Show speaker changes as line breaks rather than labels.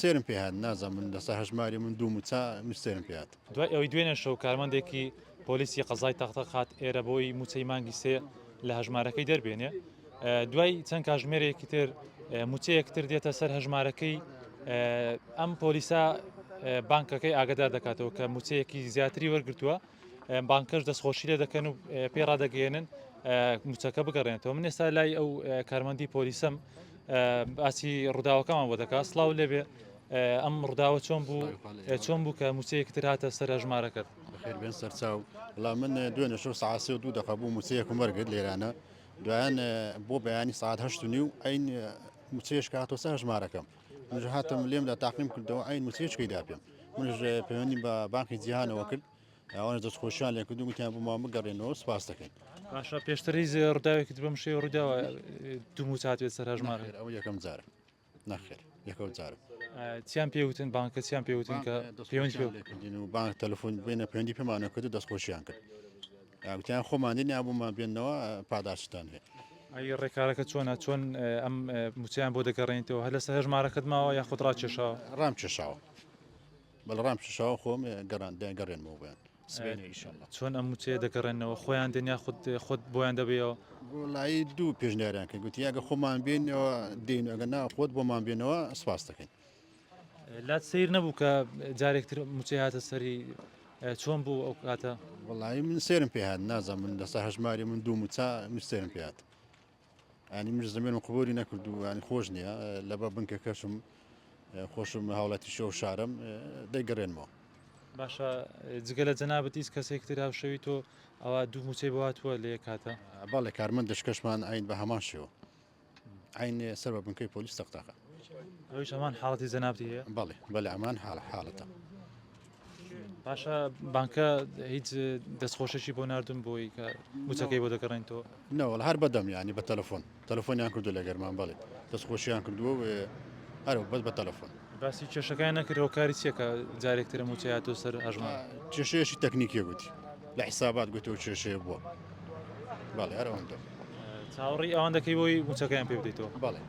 سێرم پێ هاات نازانم من دەسا هەژماری من دوو موچا سێرم پێات
دوای ئەوەی دوێنێ شەو کارمەندێکی پۆلیسی قەزای تەختە خات ئێرە بۆی موچەی مانگی سێ لە هەژمارەکەی دەربێنێ دوای چەند کاژمێرێکی تر موچەیەکتر دێتە سەر هەژمارەکەی ئەم پۆلیسا بانکەکەی ئاگدار دەکاتەوە کە موچەیەکی زیاتری وەرگتووە بانکەش دەستخۆشی لێ دەکەن و پێڕادەگەێنن موچەکە بگەڕێنێتەوە من ئێستا لای ئەو کارمەندی پۆلیسم باسی ڕووداوەکەمان بۆ دەکات سڵاو لێبێ ئەم ڕووداوە چۆن بوو کە موچەیەکتر هاتە سەر هەژمارەکەت
بەخێر بێن سەرچاو وڵام من دوێنێ شەو ساعت 2 دقیقە بوو موچەیەکم وەرگرت لێرانە دوایان بۆ بەیانی ساعت 8 ئەین موچەیەش هاتۆ سەر هەژمارەکەم منش هاتم لێمدا تاقیم کردەوە ئەین موچەیەشکەی داپێم منش پەیوەندی بە بانکی جیهانەوە کرد ئەوانە دەستخۆشیان لێ کردو گوتیان بۆمان بگەڕێنەوە سپاس دەکەین
باشە پێشتری ڕووداوێکت بەم شێوە ڕووداوە دوو موچات سەر هەژمارە
ئەو یەکەم جارە نەخێر یەکەوت جارە
چیان پێوتن بانکە چیان پێوتن کە پەیوەندی
پێوتین و بانک تەلەفۆن بێنە پەیوەندی پێمانە کرد و دەستخۆشیان کرد گوتیان خۆماندنی بوومان بێنەوە پاداشتان هەیە
ئەی ڕێکارەکە چۆن ئەم موچیان بۆ دەگەڕێنیتەوە هەر لەسەر هەژمارەکەت ماوە یا خودرا چێشاوە
ڕام چێشاوە بەڵ ڕام چێشاوە خۆم گەڕێنمەوە بێن
چۆن ئەم موچەیە دەگەڕێنەوە خۆیان دنیا خودت بۆیان دەبێەوە
لای دوو پێشنیاریان کرد گوتی ئەگە خۆمان بێنەوە دێن ئەگە نا خۆت بۆمان بێنەوە سپاس دەکەین
لات سیر نەبوو کە جارێکتر موچەی هاتە سەری چۆن بوو ئەو کاتە
وڵی من سێرم پێ هاات نازانم من دەسا هەژماری من دوو موچا سێرم پێات ئەنی مش زمێنم قبووری نەکرد و ینی خۆش نییە لە بە بنکە کەشم خۆشم هاوڵاتی شەو شارم دەیگەڕێنمەوە
باشە جگە لە جەنابەت هیچ کەسێکتر هاوشەوی تۆ ئەوە دوو موچەی بۆهاتووە لە یەک کاتە
باڵێ کارمەند دەشکەشمان ئاین بە هەمان شێوە ئاین سەر بە بنکەی پۆلیس تەختاقە
ئەویش ئەمان حاڵەتی جەنابەتی هەیە
بەڵێ بەڵێ ئەمان حاڵەتە
باشە بانکە هیچ دەستخۆشەشی بۆ نردون بۆی کە موچەکەی بۆ دەگەڕێنەوە
نەوەڵ هەر بەدەم ینی بە تەلەفۆنیان کردو لە گەرمان بڵێ دەستخۆشییان کردووە هەر بەس بە تەلەفۆن
باسی کێشەکان نەکردەوە کاری چیەکە جارێکترە موچەیاتۆ سەر هەژمار
کێشەیەشی تەکنیکیە گوتی لە حیسابات گوتەوە کێشەیە بووە بەڵێ هەر ئەوەندە
چاوەڕی ئەوان دەکەی بۆی موچەکەیان پێ بدەیتەوە
بەڵێ